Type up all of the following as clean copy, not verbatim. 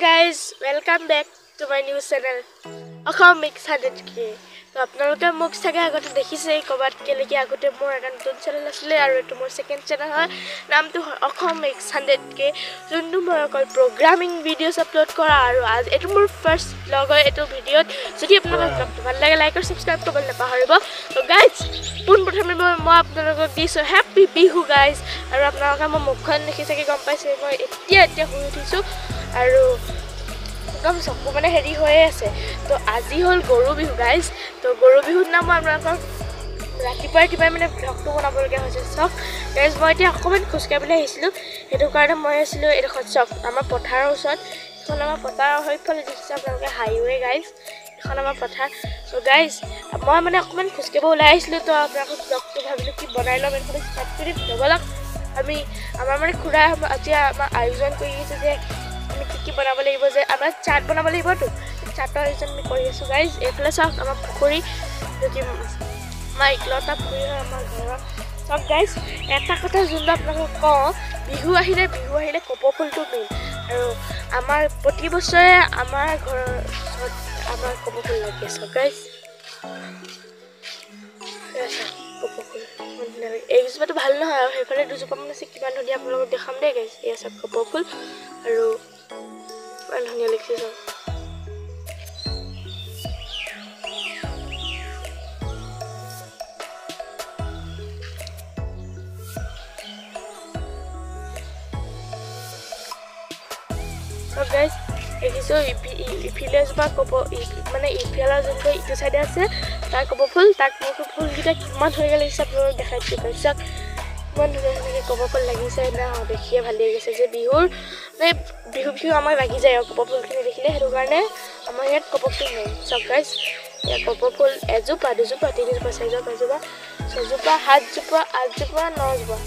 guys, welcome back to my new channel Akham Mix 100k. তো আপোনালোকে মোক চাগে আগতে দেখিছেই কবাত কেলেকি আগতে মোৰ এটা নতুন চেনেল আছিলে আৰু এটো মোৰ সেকেন্ড চেনেল হয় নামটো Akham Mix 100k যোনটো মই অকল প্ৰগ্ৰামিং ভিডিঅ'ছ আপলোড কৰা আৰু আজ এটো মোৰ ফাৰ্স্ট ব্লগ হয় এটো ভিডিঅ'ত যদি আপোনালোকৰ ব্লগটো ভাল লাগে লাইক আৰু সাবস্ক্ৰাইব কৰিবলৈ নাপাহৰিব তো গাইজ পোনপ্ৰথমে মই আপোনালোকক দিছো হ্যাপি বিহু গাইজ আৰু আপোনালোকে মোৰ মুখখন দেখি চাগে গম পাইছে মই এতিয়া শুই উঠিছো আৰু একদম চকু মানে হেৰি হৈ আছে তো আজি হল গৰু বিহু গাইজ তো গৰু বিহুৰ নাম মই আপোনালোকক ৰাতিপুৱাই মানে ভ্লগটো বনাবলগীয়া হৈছে চক গাইজ মই এতিয়া অকণমান খোজকাঢ়িবলৈ আহিছিলোঁ সেইটো কাৰণে মই আছিলোঁ এইডোখৰত চক আমাৰ পথাৰৰ ওচৰত এখন আমাৰ পথাৰৰ সেইফালে দেখিছে আপোনালোকে হাইৱে গাইজ এখন আমাৰ পথাৰ তো গাইজ মই মানে অকণমান খোজকাঢ়িব ওলাই আহিছিলোঁ তো আপোনালোকক ব্লগটো ভাবিলোঁ কি বনাই ল'ম এইখন ষ্টাৰ্ট কৰি নবলক আমি আমাৰ মানে খুৰা এতিয়া আমাৰ আয়োজন কৰি আছে যে আমি কি বনাব লাগিব যে আমাৰ চাট বনাব লাগিবতো চাটৰ আয়োজন আমি কৰি আছোঁ গাইজ এইফালে চাওক আমাৰ পুখুৰী যদি আমাৰ ইকলতা পুখুৰী হয় আমাৰ ঘৰৰ চাওক গাইজ এটা কথা যোনটো আপোনালোকক কওঁ বিহু আহিলে কপৌ ফুলটো মেইন আৰু আমাৰ প্ৰতি বছৰে আমাৰ ঘৰৰ ওচৰত আমাৰ কপৌ ফুল লাগি আছে গাইজ কপৌ ফুল এইজোপাটো ভাল নহয় আৰু সেইফালে দুজোপা মান আছে কিমান ধুনীয়া আপোনালোকক দেখাম দেই গাইজ এয়া চাওক কপৌ ফুল আৰু ইমান ধুনীয়া লাগিছে চাওক So guys, দেখিছো ইফালে এজোপা কপৌ মানে ইফালৰ যোনটো ইটো চাইডে আছে তাৰ কপৌ ফুল তাক ফুলকেইটা কিমান ধুনীয়া লাগিছে আপোনালোকক দেখাই দিছোঁ চাওক কিমান ধুনীয়া কপৌ ফুল লাগিছে না দেখিয়ে ভাল লাগিছে যে বিহুৰ মানে বিহু আমাক লাগি যায় আৰু কপৌ ফুলখিনি দেখিলে সেইটো কাৰণে আমাৰ ইয়াত কপৌ ফুল নাই চাওক গাইজ ইয়াত কপৌ ফুল এজোপা দুজোপা তিনিজোপা চাৰিজোপা পাঁচজোপা ছজোপা সাতজোপা আঠজোপা নজোপা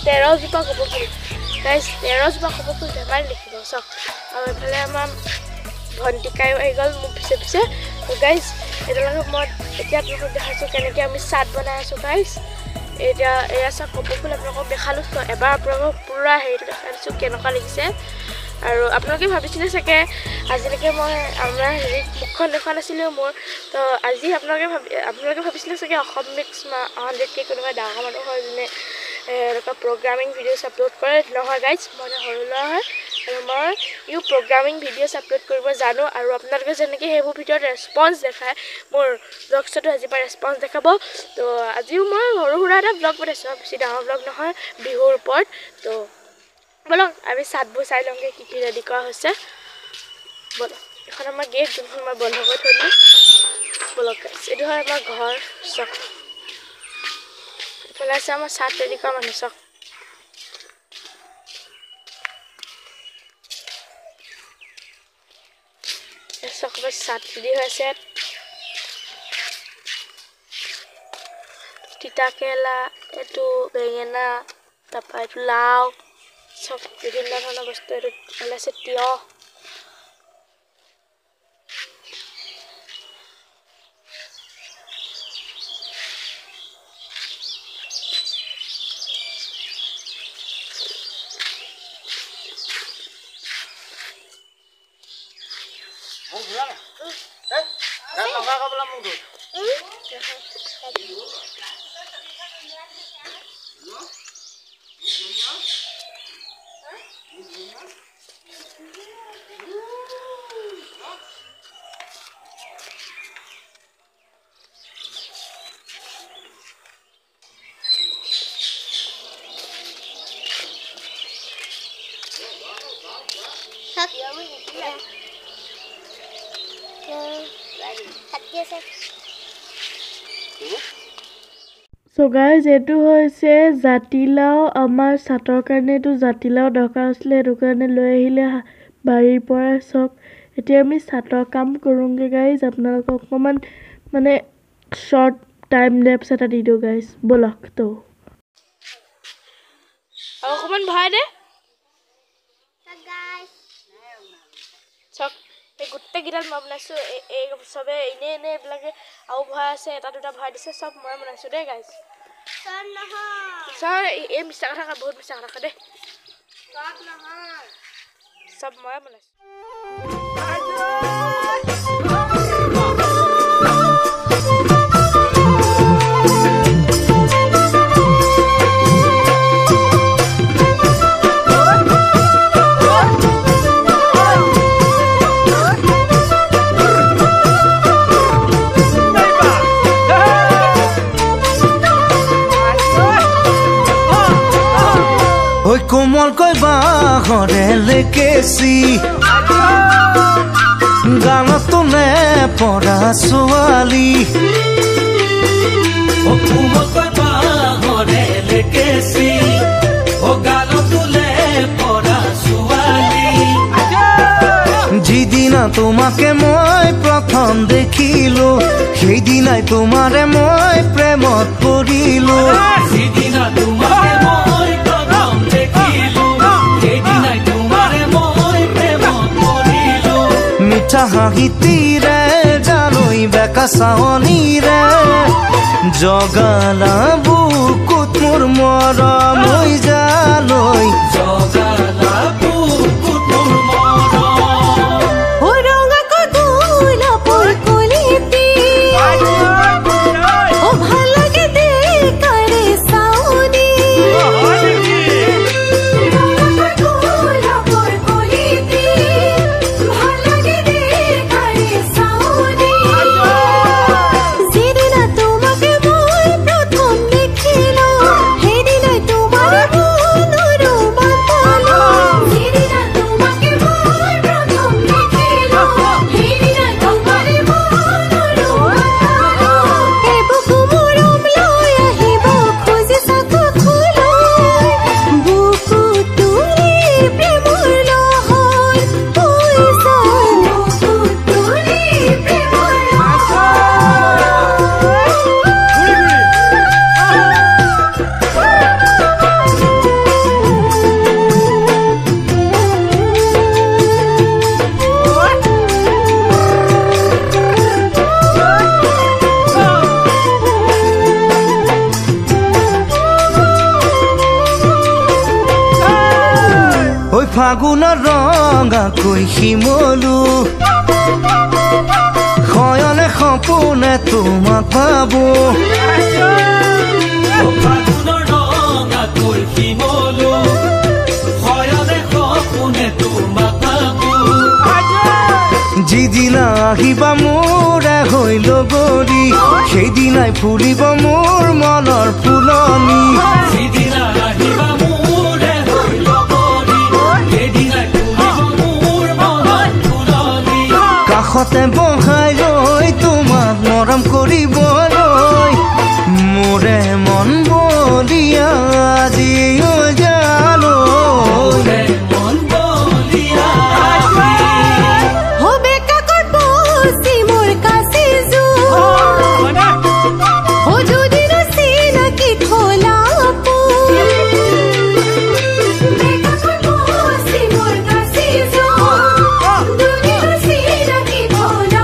13জোপা কপৌ ফুল গাইজ 13জোপা কপৌ ফুল ধেমালি দেখিব চাওক আৰু এইফালে আমাৰ ভণ্টিকায়ো আহি গ'ল মোৰ পিছে তো গাইজ এতিয়ালৈকে মই এতিয়া আপোনালোকক দেখাইছোঁ কেনেকৈ আমি চাট বনাই আছোঁ গাইজ এতিয়া এয়া চাওক কপৌ ফুল আপোনালোকক দেখালোঁ এবাৰ আপোনালোকক পূৰা হেৰিটো দেখাই দিছোঁ কেনেকুৱা লাগিছে আৰু আপোনালোকে ভাবিছিলে চাগে আজিলৈকে মই আমাৰ হেৰিত মুখখন দেখা নাছিলোঁ মোৰ তো আজি আপোনালোকে ভাবিছিলে চাগে অসম মিক্স 100k কোনোবা ডাঙৰ মানুহ হয় যোনে এনেকুৱা প্ৰগ্ৰামিং ভিডিঅ'ছ আপলোড কৰে নহয় গাইজ মই সৰু ল'ৰা হয় আৰু মই প্ৰগ্ৰামিং ভিডিঅ'ছ আপলোড কৰিব জানো আৰু আপোনালোকে যেনেকৈ সেইবোৰ ভিডিঅ'ত ৰেছপন্স দেখায় মোৰ ব্লগছতো আজিৰ পৰা ৰেছপন্স দেখাব তো আজিও মই সৰু সুৰা এটা ব্লগ বনাইছোঁ বেছি ডাঙৰ ব্লগ নহয় বিহুৰ ওপৰত তো বলক আমি চাটবোৰ চাই লওঁগৈ কি ৰেডি কৰা হৈছে বলক এখন আমাৰ গেট যোনখন মই বন্ধ কৰি থৈ দিলোঁ বলক গাইজ এইটো হয় আমাৰ ঘৰ চাওক এইফালে আছে আমাৰ চাট ৰেডি কৰা মানুহ চাওক চাওক আমাৰ চাট ৰেডি হৈ আছে তিতাকেৰেলা এইটো বেঙেনা তাৰপৰা এইটো লাও চব বিভিন্ন ধৰণৰ বস্তু এইটো ওলাইছে তিয়হ So guys, এইটো হৈছে জাতিলাও আমাৰ চাটৰ কাৰণে এইটো জাতিলাও দৰকাৰ হৈছিলে সেইটো কাৰণে লৈ আহিলে বাৰীৰ পৰা চক এতিয়া আমি চাটৰ কাম কৰোঁগে গাইজ আপোনালোকক অকণমান মানে শ্বৰ্ট টাইম লেপছ এটা দি দিওঁ গাইজ বলক তো অকণমান ভৰাই দে চক এই গোটেইকেইডাল মই বনাইছোঁ এই চবে এনেই এইবিলাকে আৰু ভৰাই আছে এটা দুটা ভৰাই দিছে চব মই বনাইছোঁ দেই গাইজ ছাৰ এই মিছা কথা বহুত মিছা কথা দেই চব মই বনাইছো কোমল কৈ বাহৰে লেকেছি গানত তোলে পৰা ছোৱালী কোমল কৈ বাহৰে লেকেছি গানত তোলে পৰা ছোৱালী যিদিনা তোমাকে মই প্ৰথম দেখিলো সেইদিনাই তোমাৰে মই প্ৰেমত পৰিলো যিদিনা তোমাকে মই প্ৰথম দেখিলো সেইদিনাই তোমাৰে মই প্ৰেমত পৰিলো মিঠা হাঁহিতিৰে জানৈ বেকা চাৱনীৰে জগালা বুকুত মোৰ মৰম হৈ জালৈ জগালা বুকুত মোৰ মৰম ফাগুনৰ ৰঙাকৈ শিমলু শয়নে সপোনে তোমাক পাবো ফাগুনৰ ৰঙাকৈ শিমলু শয়নে সপোনে তোমাক পাবো যিদিনা আহিবা মোৰে হৈ লগৰী সেইদিনাই ফুলিব মোৰ মনৰ ফুলনি যিদিনা আহিবা কাষতে বহাই লৈ তোমাক মৰম কৰিবলৈ মোৰে মন বলিয়া আজি জালৈ মন বলিয়া হবে কাকত বসি মোর কাছে জো ও যদি রসি নাকি খোলা পো কাকত বসি মোর কাছে জো যদি রসি নাকি খোলা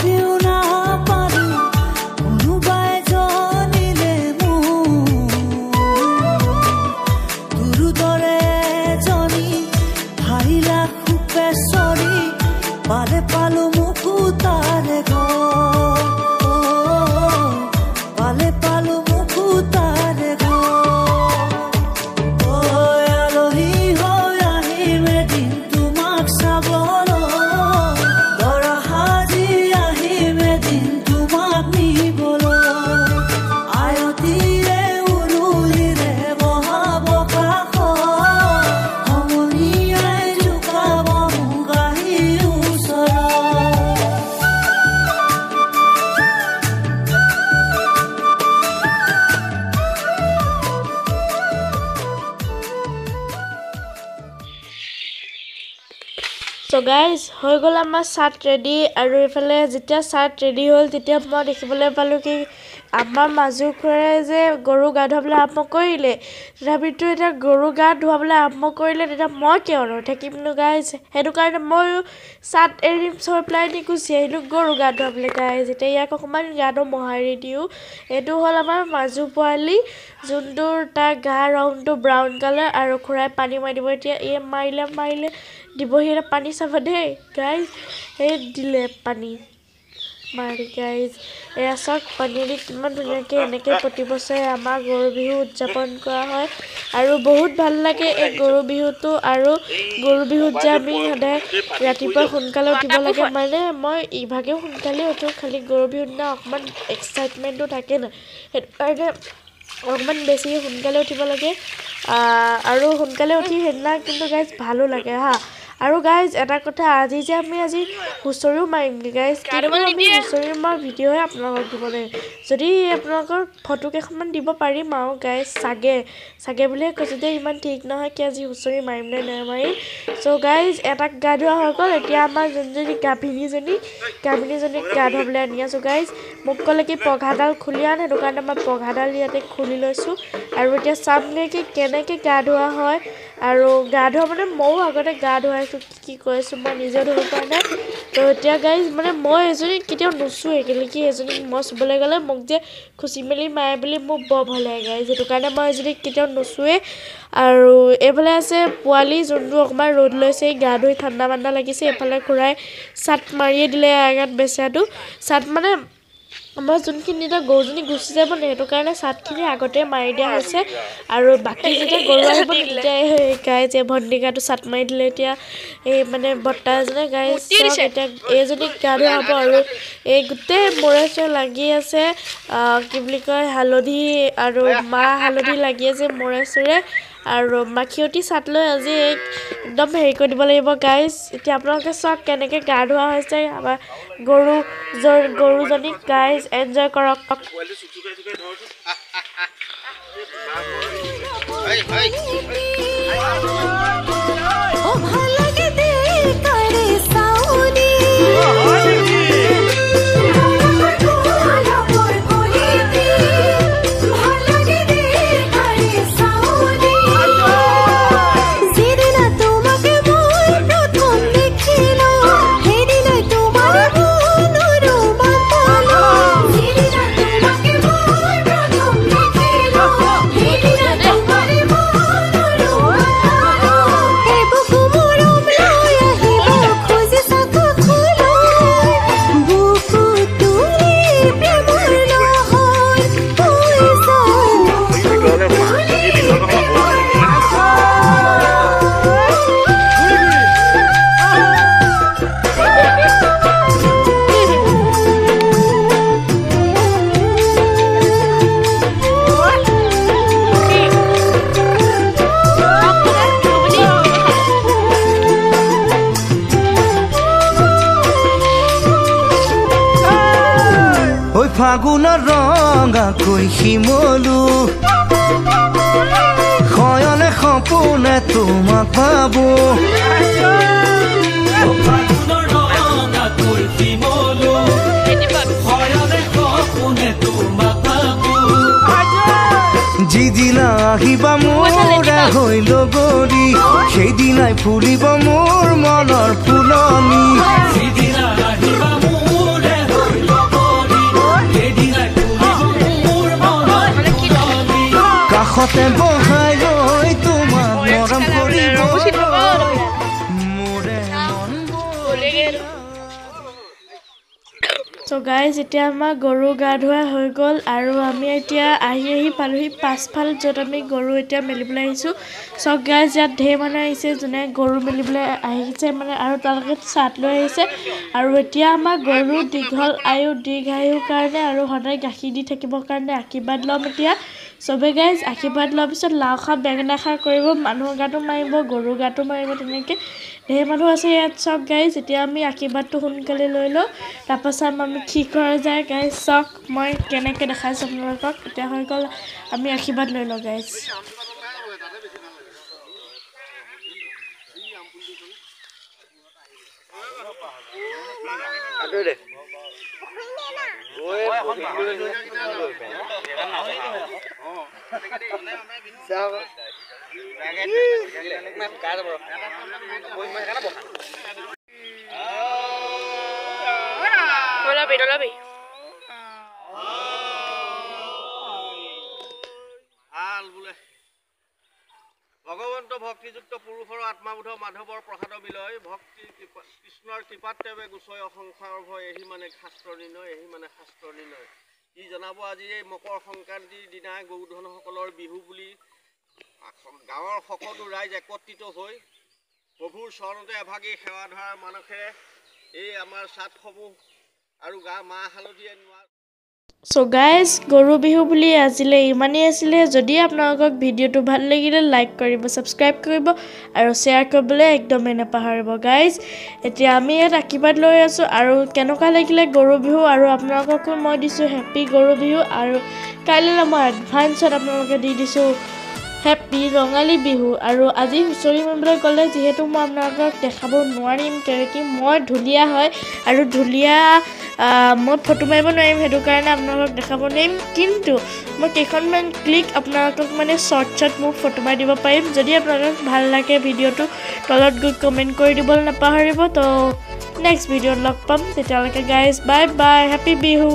যদিও নাপালো কোনোবাই জানিলে দুৰুদৰে এজনী হাৰিলা খুপেশ্বৰী পালে পালো মুকুতাৰে ঘৰ পালে পালো মুকুতাৰে ঘৰ আলহী হৈ আহিম এদিন তোমাক চাবলৈ দৰা সাজি আহিম এদিন তোমাক নিবলৈ আয়তিৰে উৰুলিৰে বহাব কাষত সমনীয়াই জোকাব মোক আহি ওচৰত So guys, হৈ গ'ল আমাৰ চাট ৰেডি আৰু ইফালে যেতিয়া চাট ৰেডি হ'ল তেতিয়া মই দেখিবলৈ পালোঁ কি আমাৰ মাজু খুৰাই যে গৰু গা ধুৱাবলৈ আৰম্ভ কৰিলে তথাপিতো এতিয়া গৰু গা ধুৱাবলৈ আৰম্ভ কৰিলে তেতিয়া মই কিয় নাথাকিমনো গাইজ সেইটো কাৰণে ময়ো চাট এৰিম থৈ পেলাই নি গুচি আহিলোঁ গৰু গা ধুৱাবলৈ গাইজ এতিয়া ইয়াক অকণমান গাটো মোহাৰি দিওঁ এইটো হ'ল আমাৰ মাজু পোৱালি যোনটোৰ তাৰ গা ৰংটো ব্ৰাউন কালাৰ আৰু খুৰাই পানী মাৰি দিব এতিয়া এই মাৰিলে দিবহি এটা পানী চাব দেই গাইজ এই দিলে পানী মাৰি গাইজ এয়া চাওক পানীৰে কিমান ধুনীয়াকৈ এনেকৈ প্ৰতি বছৰে আমাৰ গৰু বিহু উদযাপন কৰা হয় আৰু বহুত ভাল লাগে এই গৰু বিহুটো আৰু গৰু বিহুত যে আমি সদায় ৰাতিপুৱা সোনকালে উঠিব লাগে মানে মই ইভাগেও সোনকালে উঠোঁ খালি গৰু বিহুৰ দিনা অকণমান এক্সাইটমেণ্টটো থাকে ন সেইটো কাৰণে অকণমান বেছি সোনকালে উঠিব লাগে আৰু সোনকালে উঠি সেইদিনা কিন্তু গাইজ ভালো লাগে হা আৰু গাইজ এটা কথা আজি হুঁচৰিও মাৰিমগৈ গাইজ কিন্তু আমি হুঁচৰি মাৰ ভিডিঅ'হে আপোনালোকক দিব লাগে যদি আপোনালোকৰ ফটো কেইখনমান দিব পাৰিম আৰু গাইজ চাগে বুলিয়ে কৈছোঁ যে ইমান ঠিক নহয় কি আজি হুঁচৰি মাৰিম নে নামাৰিম চ' গাইজ এটাক গা ধোৱা হৈ গ'ল এতিয়া আমাৰ যোনজনী গাভিনীজনীক গা ধুৱাবলৈ আনি আছোঁ গাইজ মোক ক'লে কি পঘাডাল খুলি আন সেইটো কাৰণে মই পঘাডাল ইয়াতে খুলি লৈছোঁ আৰু এতিয়া চামগৈ কি কেনেকৈ গা ধোৱা হয় আৰু গা ধোৱা মানে ময়ো আগতে গা ধুৱাইছোঁ কি কৈছোঁ মই নিজেও ধৰিব পৰা নাই তো এতিয়া গাইজ মানে মই এজনী কেতিয়াও নুচুৱে কেলৈ কি এজনীক মই চুবলৈ গ'লে মোক যে খুচি মেলি মাৰে বুলি মোক বৰ ভয় লাগে গাইজ সেইটো কাৰণে মই এজনীক কেতিয়াও নুচুৱে আৰু এইফালে আছে পোৱালি যোনটো অকণমান ৰ'দ লৈছে গা ধুই ঠাণ্ডা লাগিছে এইফালে খুৰাই চাট মাৰিয়ে দিলে আগত বেচেৰাটো চাট মানে আমাৰ যোনখিনি এতিয়া গৰুজনী গুচি যাব নে সেইটো কাৰণে চাটখিনি আগতে মাৰি দিয়া হৈছে আৰু বাকী যেতিয়া গৰু আহিব তেতিয়া গাই যে ভণ্টিকাটো চাট মাৰি দিলে এতিয়া এই মানে বৰ্তা এজনে গাই এতিয়া এইজনীক গা ধোৱা হ'ব আৰু এই গোটেই মূৰে চূৰে লাগি আছে কি বুলি কয় হালধি আৰু মাহ হালধি লাগি আছে মূৰে চূৰে আৰু মাখিয়তী চাট লৈ আজি একদম হেৰি কৰি দিব লাগিব গাইজ এতিয়া আপোনালোকে চাওক কেনেকৈ গা ধোৱা হৈছে আমাৰ গৰুজনীক গাইজ এনজয় কৰক ভাল লাগে দেখাৰে চাউনি ফাগুনৰ ৰঙাকৈ শিমলু শয়নে সপোনে তোমাক ভাবো ফাগুনৰ ৰঙাকৈ শিমলু শয়নে সপোনে তোমাক ভাবো যিদিনা আহিবা মোৰে হৈ লগৰী সেইদিনাই ফুলিব মোৰ মনৰ ফুলনি যিদিনা আহিবা মোৰে কাষতে বহাই লৈ তোমাক মৰম কৰিব মোৰে মন So guys, এতিয়া আমাৰ গৰু গা ধোৱা হৈ গ'ল আৰু আমি এতিয়া আহি পালোহি পাছফাল য'ত আমি গৰু এতিয়া মেলিবলৈ আহিছোঁ so guys ইয়াত ঢেৰ মানুহ আহিছে যোনে গৰু মেলিবলৈ আহিছে মানে আৰু তেওঁলোকে চাট লৈ আহিছে আৰু এতিয়া আমাৰ গৰু দীঘল আয়ু দীৰ্ঘায়ুৰ কাৰণে আৰু সদায় গাখীৰ দি থাকিবৰ কাৰণে আশীৰ্বাদ ল'ম এতিয়া চবে গাইজ আশীৰ্বাদ লোৱাৰ পিছত লাও খা বেঙেনা খা কৰিব মানুহৰ গাটো মাৰিব গৰু গাটো মাৰিব তেনেকৈ ঢেৰ মানুহ আছে ইয়াত চক গাইজ এতিয়া আমি আশীৰ্বাদটো সোনকালে লৈ লওঁ তাৰপাছত আমি কি কৰা যায় গাইজ চক মই কেনেকৈ দেখাইছোঁ আপোনালোকক এতিয়া হৈ গ'ল আমি আশীৰ্বাদ লৈ লওঁ গাইজ Lobby. ভগৱন্ত ভক্তিযুক্ত পুৰুষৰ আত্মাবোধ মাধৱৰ প্ৰসাদ বিলয় ভক্তি কৃষ্ণৰ কৃপাত তেৱে গুচয় সংসাৰ ভয় এহি মানে শাস্ত্ৰ নিৰ্ণয় ই জনাব আজি এই মকৰ সংক্ৰান্তিৰ দিনা গৌধনসকলৰ বিহু বুলি গাঁৱৰ সকলো ৰাইজ একত্ৰিত হৈ প্ৰভুৰ চৰণতে এভাগী সেৱা ধৰাৰ মানসেৰে এই আমাৰ চাটসমূহ আৰু গা মাহ হালধি নোৱা So guys, গৰু বিহু বুলি আজিলে ইমানেই আছিলে যদি আপোনালোকক ভিডিওটো ভাল লাগিলে লাইক কৰিব সাবস্ক্ৰাইব কৰিব আৰু শেয়াৰ কৰিবলৈ একদমেই নাপাহৰিব গাইজ এতিয়া আমি ইয়াত আশীৰ্বাদ লৈ আছো আৰু কেনেকুৱা লাগিলে গৰু বিহু আৰু আপোনালোককো মই দিছোঁ হেপী গৰু বিহু আৰু কাইলৈ মই এডভান্সত আপোনালোকে দি দিছোঁ হেপী ৰঙালী বিহু আৰু আজি হুঁচৰি মাৰিবলৈ গ'লে যিহেতু মই আপোনালোকক দেখাব নোৱাৰিম কিয়কি মই ঢুলীয়া হয় আৰু ঢুলীয়া মই ফটো মাৰিব নোৱাৰিম সেইটো কাৰণে আপোনালোকক দেখাব নোৱাৰিম কিন্তু মই কেইখনমান ক্লিক আপোনালোকক মানে শ্বৰ্টছত মোক ফটো মাৰি দিব পাৰিম যদি আপোনালোকক ভাল লাগে ভিডিঅ'টো তলত গৈ কমেণ্ট কৰি দিবলৈ নাপাহৰিব তো নেক্সট ভিডিঅ'ত লগ পাম তেতিয়ালৈকে guys bye bye happy Bihu